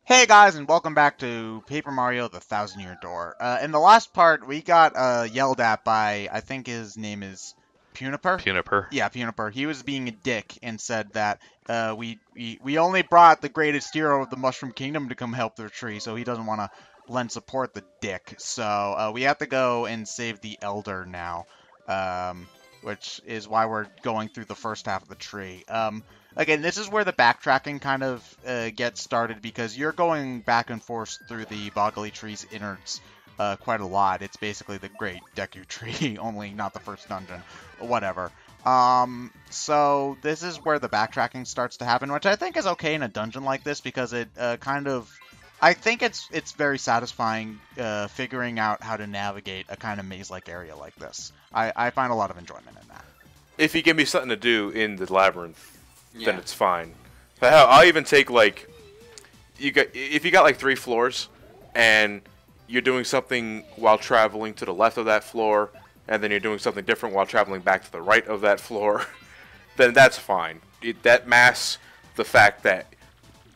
Hey guys, and welcome back to Paper Mario: The Thousand Year Door. In the last part, we got yelled at by, I think his name is Puniper. Puniper. Yeah, Puniper. He was being a dick and said that we only brought the greatest hero of the Mushroom Kingdom to come help their tree, so he doesn't want to lend support the dick. So we have to go and save the Elder now, which is why we're going through the first half of the tree. Again, this is where the backtracking kind of gets started because you're going back and forth through the Boggly Tree's innards quite a lot. It's basically the Great Deku Tree, only not the first dungeon. Whatever. So this is where the backtracking starts to happen, which I think is okay in a dungeon like this because it I think it's very satisfying figuring out how to navigate a kind of maze-like area like this. I find a lot of enjoyment in that. If you give me something to do in the labyrinth, then it's fine. But hell, I'll even take if you got like 3 floors, and you're doing something while traveling to the left of that floor, and then you're doing something different while traveling back to the right of that floor, then that's fine. That masks the fact that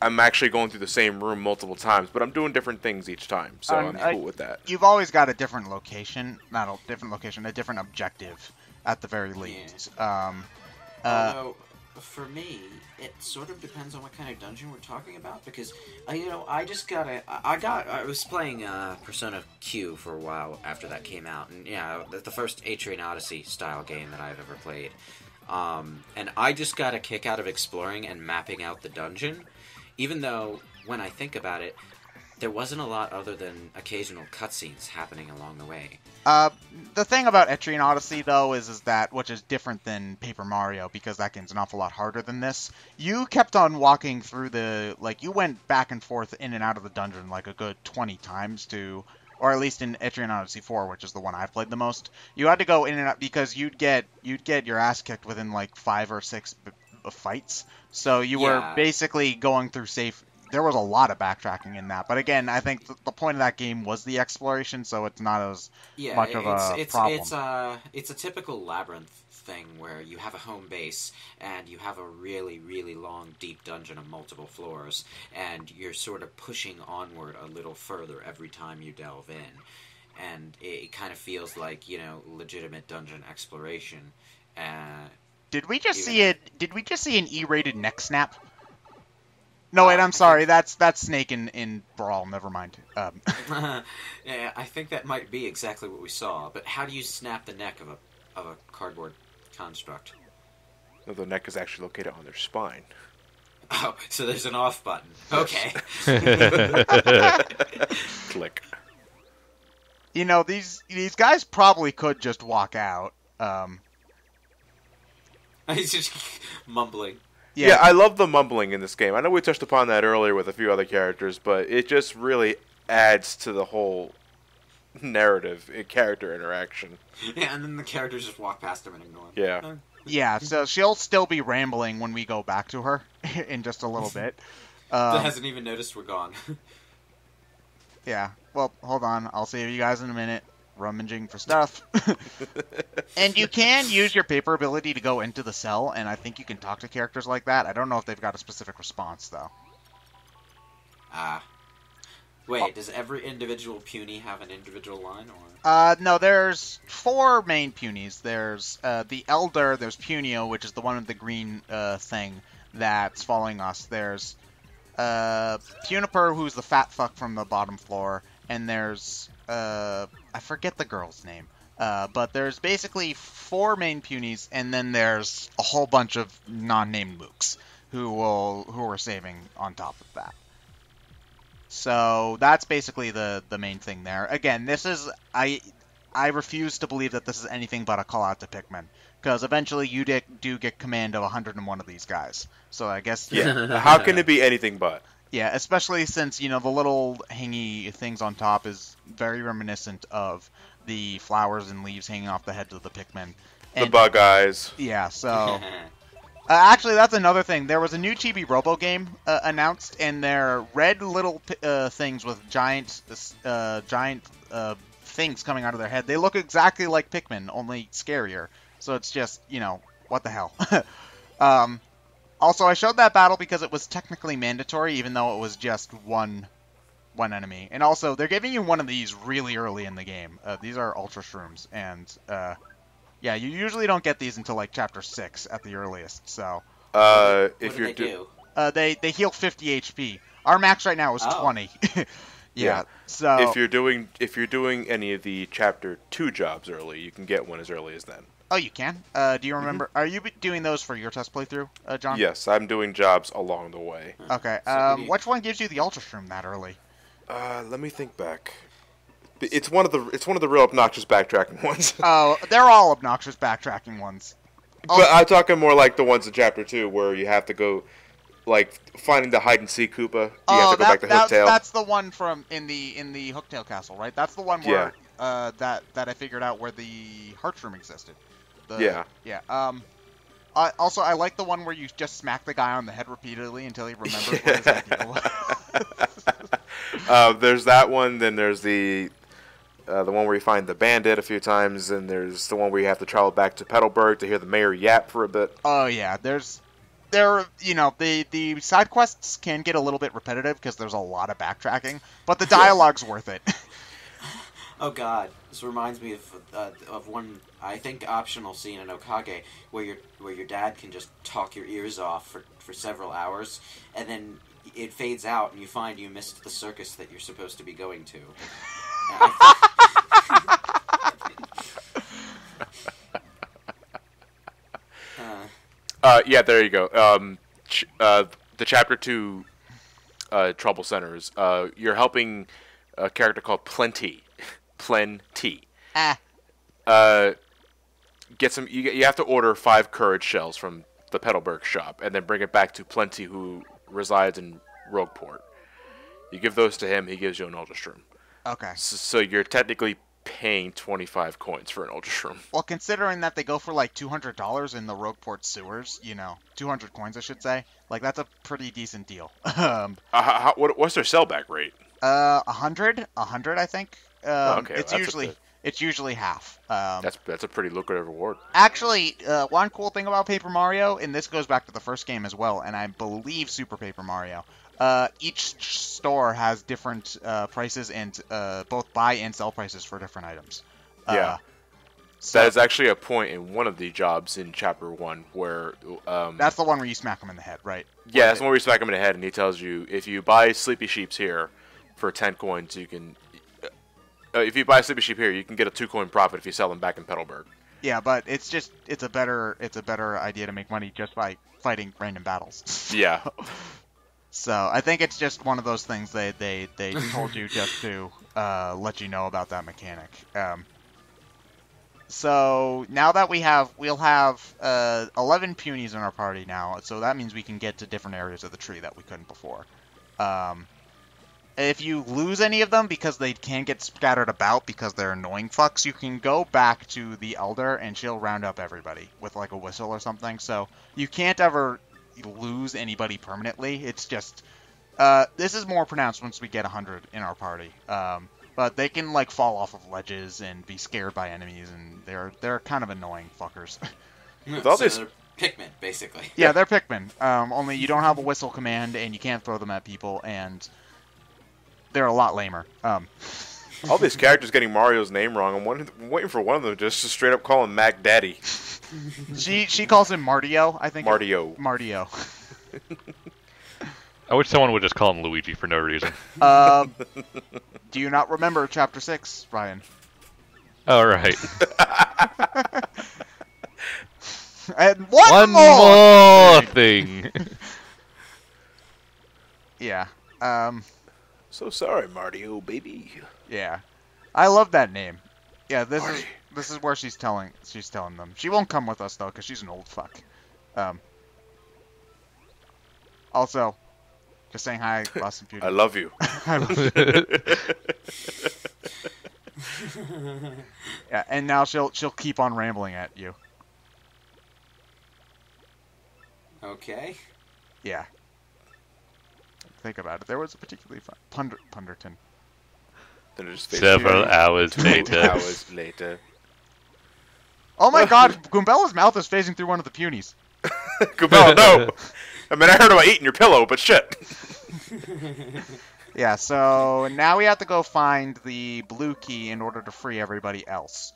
I'm actually going through the same room multiple times, but I'm doing different things each time, so I'm cool with that. You've always got a different location, not a different location, a different objective, at the very least. Yeah. Although, for me, it sort of depends on what kind of dungeon we're talking about, because, I was playing Persona Q for a while after that came out, and yeah, the first Atrian Odyssey style game that I've ever played. And I just got a kick out of exploring and mapping out the dungeon, even though, when I think about it, there wasn't a lot other than occasional cutscenes happening along the way. The thing about Etrian Odyssey, though, is that, which is different than Paper Mario, because that game's an awful lot harder than this, you kept on walking through you went back and forth in and out of the dungeon like a good 20 times or at least in Etrian Odyssey 4, which is the one I've played the most, you had to go in and out because you'd get your ass kicked within like 5 or 6 fights. So you were basically going through safe. There was a lot of backtracking in that, but again, I think the point of that game was the exploration, so it's not as much of a problem. It's a typical labyrinth thing where you have a home base and you have a really, really long, deep dungeon of multiple floors, and you're sort of pushing onward a little further every time you delve in, and it kind of feels like legitimate dungeon exploration. Did we just see an E-rated neck snap? No, wait, I'm sorry. That's Snake in Brawl. Never mind. Yeah, I think that might be exactly what we saw. But how do you snap the neck of a cardboard construct? No, the neck is actually located on their spine. Oh, so there's an off button. Okay. Click. These guys probably could just walk out. He's just mumbling. Yeah, I love the mumbling in this game. I know we touched upon that earlier with a few other characters, but it just really adds to the whole narrative, character interaction. Yeah, and then the characters just walk past him and ignore him. Yeah. Yeah, so she'll still be rambling when we go back to her in just a little bit. Hasn't even noticed we're gone. Yeah, well, hold on. I'll save you guys in a minute. Rummaging for stuff. And you can use your paper ability to go into the cell, and I think you can talk to characters like that. I don't know if they've got a specific response, though. Wait, does every individual puny have an individual line, or...? No, there's 4 main punies. There's the Elder, there's Punio, which is the one with the green thing that's following us. There's Puniper, who's the fat fuck from the bottom floor, and there's... I forget the girl's name, but there's basically 4 main punies, and then there's a whole bunch of non-named mooks who we're saving on top of that. So that's basically the main thing there. Again, this is I refuse to believe that this is anything but a call out to Pikmin, because eventually you do get command of 101 of these guys. So I guess How can it be anything but? Yeah, especially since, the little hangy things on top is very reminiscent of the flowers and leaves hanging off the heads of the Pikmin. The bug eyes. Yeah, so... actually, that's another thing. There was a new Chibi Robo game announced, and they're red little things with giant things coming out of their head. They look exactly like Pikmin, only scarier. So it's just, what the hell. Also, I showed that battle because it was technically mandatory, even though it was just one enemy. And also, they're giving you one of these really early in the game. These are Ultra Shrooms, and yeah, you usually don't get these until like Chapter 6 at the earliest. So, if you're they they heal 50 HP. Our max right now is 20. Yeah. So if you're doing any of the Chapter 2 jobs early, you can get one as early as then. Oh, you can? Do you remember? Are you doing those for your test playthrough, John? Yes, I'm doing jobs along the way. Okay. Which one gives you the Ultra Shroom that early? Let me think back. It's one of the real obnoxious backtracking ones. Oh, they're all obnoxious backtracking ones. But I'm talking more like the ones in Chapter 2 where you have to go, like, finding the hide-and-seek Koopa. You have to go back to Hooktail. That's the one from in the Hooktail Castle, right? That's the one where that I figured out where the Heart Shroom existed. Yeah. Also, I like the one where you just smack the guy on the head repeatedly until he remembers what his idea was. There's that one. Then there's the one where you find the bandit a few times, and there's the one where you have to travel back to Petalburg to hear the mayor yap for a bit. Oh yeah, the side quests can get a little bit repetitive because there's a lot of backtracking, but the dialogue's worth it. Oh god, this reminds me of one, I think, optional scene in Okage where your dad can just talk your ears off for several hours, and then it fades out and you find you missed the circus that you're supposed to be going to. Yeah, there you go. The Chapter 2 trouble centers. You're helping a character called Plenty. Get some. You have to order 5 courage shells from the Petalburg shop, and then bring it back to Plenty, who resides in Rogueport. You give those to him. He gives you an Ultra Shroom. Okay. So you're technically paying 25 coins for an Ultra Shroom. Well, considering that they go for like $200 in the Rogueport sewers, 200 coins, I should say. Like, that's a pretty decent deal. What's their sellback rate? 100, I think. Okay, it's usually half. That's a pretty lucrative reward. Actually, one cool thing about Paper Mario, and this goes back to the first game as well, and I believe Super Paper Mario. Each store has different prices and both buy and sell prices for different items. That is actually a point in one of the jobs in Chapter 1 where... that's the one where you smack him in the head, right? Yeah, that's the one where you smack him in the head, and he tells you, if you buy Sleepy Sheeps here for 10 coins, you can... if you buy Sleepy Sheep here, you can get a 2-coin profit if you sell them back in Petalburg. Yeah, but it's a better idea to make money just by fighting random battles. Yeah. So I think it's just one of those things they told you just to let you know about that mechanic. So now that we'll have 11 punies in our party now, so that means we can get to different areas of the tree that we couldn't before. If you lose any of them because they can get scattered about because they're annoying fucks, you can go back to the Elder and she'll round up everybody with like a whistle or something. So you can't ever lose anybody permanently. It's just this is more pronounced once we get 100 in our party. But they can like fall off of ledges and be scared by enemies, and they're kind of annoying fuckers. So they're Pikmin, basically. Yeah, they're Pikmin. Only you don't have a whistle command, and you can't throw them at people, and they're a lot lamer. All these characters getting Mario's name wrong. I'm waiting for one of them just to straight up call him Mac Daddy. She calls him Mardio, I think. Mardio. I wish someone would just call him Luigi for no reason. Do you not remember Chapter 6, Ryan? All right. And one more thing. Yeah. So sorry, Mardio, baby. Yeah. I love that name. Yeah, this is where she's telling them. She won't come with us though, because she's an old fuck. Also, just saying hi, Lost and Beauty. I love you. I love you. Yeah, and now she'll keep on rambling at you. Okay. Yeah. Think about it. There was a particularly fun Punderton. Several hours later. Oh my god, Goombella's mouth is phasing through one of the punies. Goombella, no! I mean, I heard about eating your pillow, but shit. Yeah, so now we have to go find the blue key in order to free everybody else.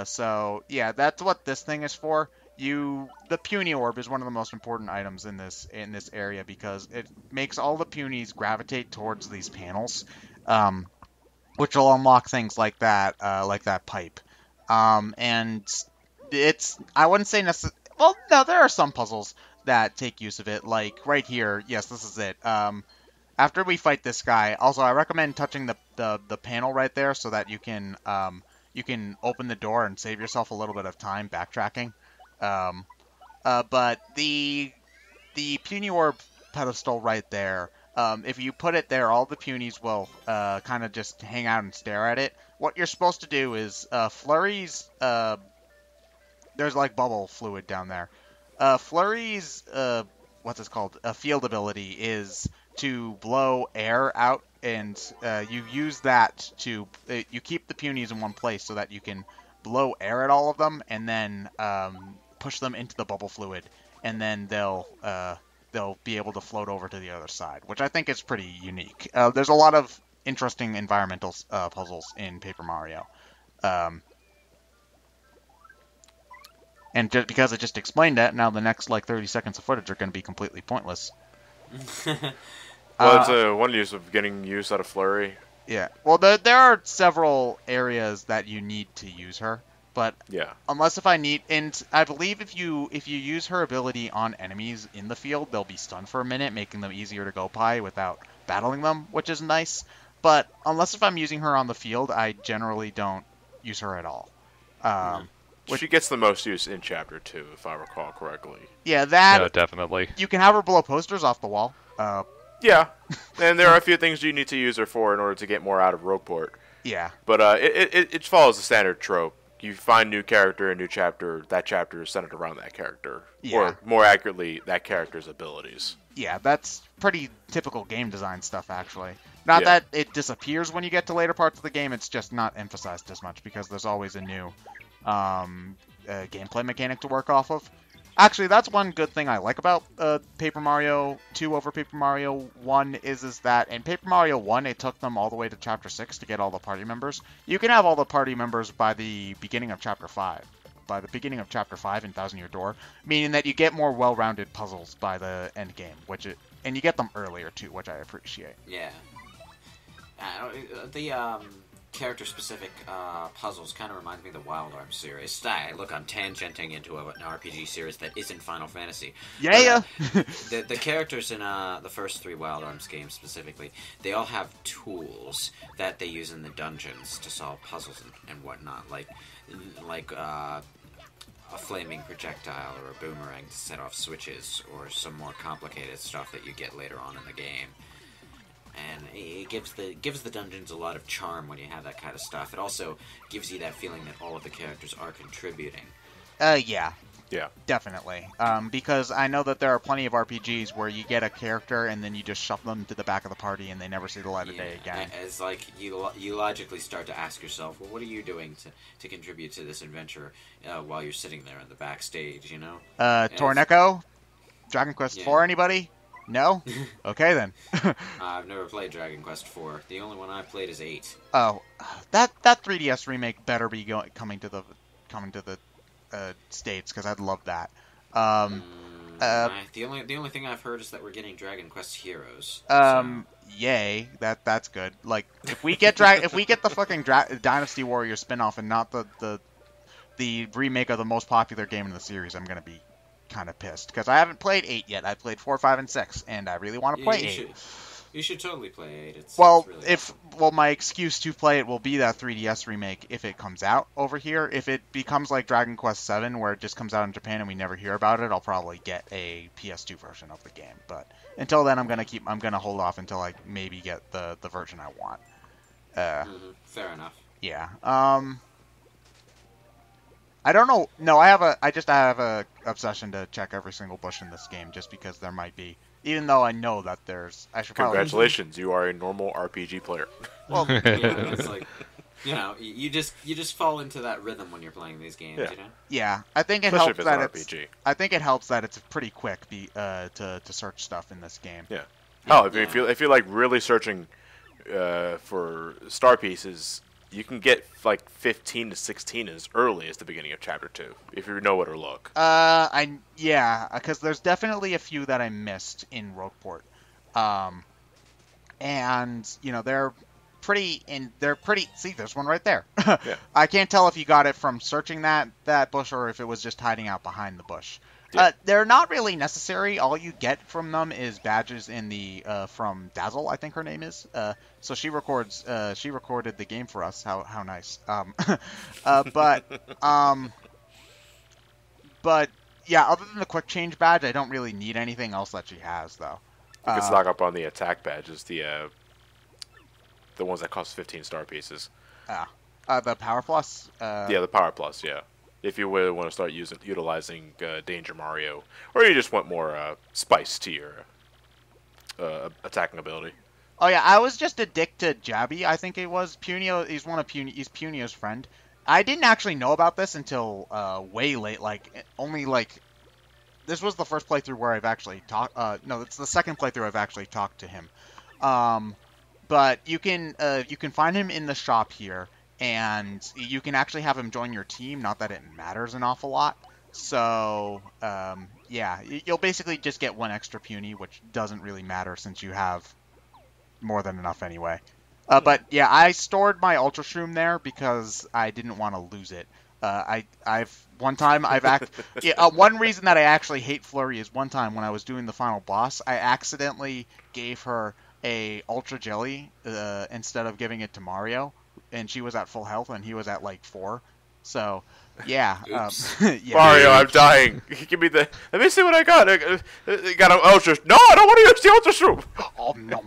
So yeah, that's what this thing is for. The puny orb is one of the most important items in this area because it makes all the punies gravitate towards these panels, which will unlock things like that pipe. And I wouldn't say necessarily. Well, no, there are some puzzles that take use of it, like right here. Yes, this is it. After we fight this guy, also I recommend touching the panel right there so that you can open the door and save yourself a little bit of time backtracking. But the puny orb pedestal right there, if you put it there, all the punies will kind of just hang out and stare at it. What you're supposed to do is Flurry's there's like bubble fluid down there. Flurry's what's it called? A field ability is to blow air out, and you use that to you keep the punies in one place so that you can blow air at all of them, and then push them into the bubble fluid, and then they'll be able to float over to the other side, which I think is pretty unique. There's a lot of interesting environmental puzzles in Paper Mario. And just because I just explained that, now the next 30 seconds of footage are going to be completely pointless. Well, it's one use of getting use out of Flurry. Yeah. Well, there are several areas that you need to use her, but yeah. Unless if I need, and I believe if you use her ability on enemies in the field, they'll be stunned for a minute, making them easier to go by without battling them, which is nice. But unless if I'm using her on the field, I generally don't use her at all. She gets the most use in Chapter 2, if I recall correctly. Yeah, that... No, definitely. You can have her blow posters off the wall. Yeah, and there are a few things you need to use her for in order to get more out of Rogueport. Yeah. But it follows the standard trope. You find new character, a new chapter, that chapter is centered around that character. Yeah. Or, more accurately, that character's abilities. Yeah, that's pretty typical game design stuff, actually. Not that it disappears when you get to later parts of the game, it's just not emphasized as much, because there's always a new gameplay mechanic to work off of. Actually, that's one good thing I like about Paper Mario 2 over Paper Mario 1 is that in Paper Mario 1, it took them all the way to Chapter 6 to get all the party members. You can have all the party members by the beginning of Chapter 5. By the beginning of Chapter 5 in Thousand Year Door, meaning that you get more well-rounded puzzles by the end game, and you get them earlier, too, which I appreciate. Yeah. The character-specific puzzles kind of remind me of the Wild Arms series. Look, I'm tangenting into an RPG series that isn't Final Fantasy. Yeah! But, the characters in the first 3 Wild Arms games specifically, they all have tools that they use in the dungeons to solve puzzles and whatnot, like a flaming projectile or a boomerang to set off switches, or some more complicated stuff that you get later on in the game. And it gives the dungeons a lot of charm when you have that kind of stuff. It also gives you that feeling that all of the characters are contributing. Yeah. Yeah. Definitely. Because I know that there are plenty of RPGs where you get a character and then you just shove them to the back of the party and they never see the light of day again. It's like you logically start to ask yourself, well, what are you doing to contribute to this adventure while you're sitting there in the backstage, you know? Torneco? Dragon Quest IV, anybody? No? Okay, then. I've never played Dragon Quest IV. The only one I've played is 8. Oh, that 3DS remake better be coming to the States, because I'd love that. The only thing I've heard is that we're getting Dragon Quest Heroes. Yay, that's good. Like, if we get the fucking Dynasty Warriors spinoff and not the remake of the most popular game in the series, I'm gonna be kind of pissed, because I haven't played 8 yet. I played 4, 5, and 6, and I really want to play 8. You should totally play 8. It's really awesome. My excuse to play it will be that 3DS remake if it comes out over here. If it becomes like Dragon Quest 7, where it just comes out in Japan and we never hear about it, I'll probably get a PS2 version of the game. But until then, I'm gonna hold off until I maybe get the version I want. Fair enough. Yeah. I don't know. No, I have a obsession to check every single bush in this game, just because there might be. Even though I know that I should probably... Congratulations, you are a normal RPG player. Well, it's like... You know, you just fall into that rhythm when you're playing these games. Yeah. You know. Yeah, I think it Especially if helps it's that an it's. RPG. I think it helps that it's pretty quick to search stuff in this game. Yeah. Yeah, Oh, if you're like really searching for star pieces, you can get like 15 to 16 as early as the beginning of chapter 2 if you know where to look. Because there's definitely a few that I missed in Rogueport, and you know they're pretty. See, there's one right there. Yeah. I can't tell if you got it from searching that bush or if it was just hiding out behind the bush. Yeah. They're not really necessary. All you get from them is badges in the from Dazzle, I think her name is. So she records. She recorded the game for us. How nice. But yeah, other than the quick change badge, I don't really need anything else that she has though. You can stock up on the attack badges, the ones that cost 15 star pieces. The Power Plus. Yeah, the Power Plus. Yeah. If you really want to start utilizing Danger Mario, or you just want more spice to your attacking ability. Oh yeah, I was just a dick to Jabby. I think it was Punio. He's he's Punio's friend. I didn't actually know about this until way late. This was the first playthrough where I've actually talked. No, it's the second playthrough I've actually talked to him. But you can find him in the shop here. And you can actually have him join your team, not that it matters an awful lot. So, yeah, you'll basically just get one extra puny, which doesn't really matter since you have more than enough anyway. But yeah, I stored my Ultra Shroom there because I didn't want to lose it. One reason that I actually hate Flurry is one time when I was doing the final boss, I accidentally gave her a Ultra Jelly instead of giving it to Mario. And she was at full health, and he was at like 4. So, yeah. Yeah. Mario, I'm dying. Give me the. Let me see what I got. I got an ultra. No, I don't want to use the ultra shroom. Oh no.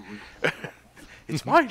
It's mine.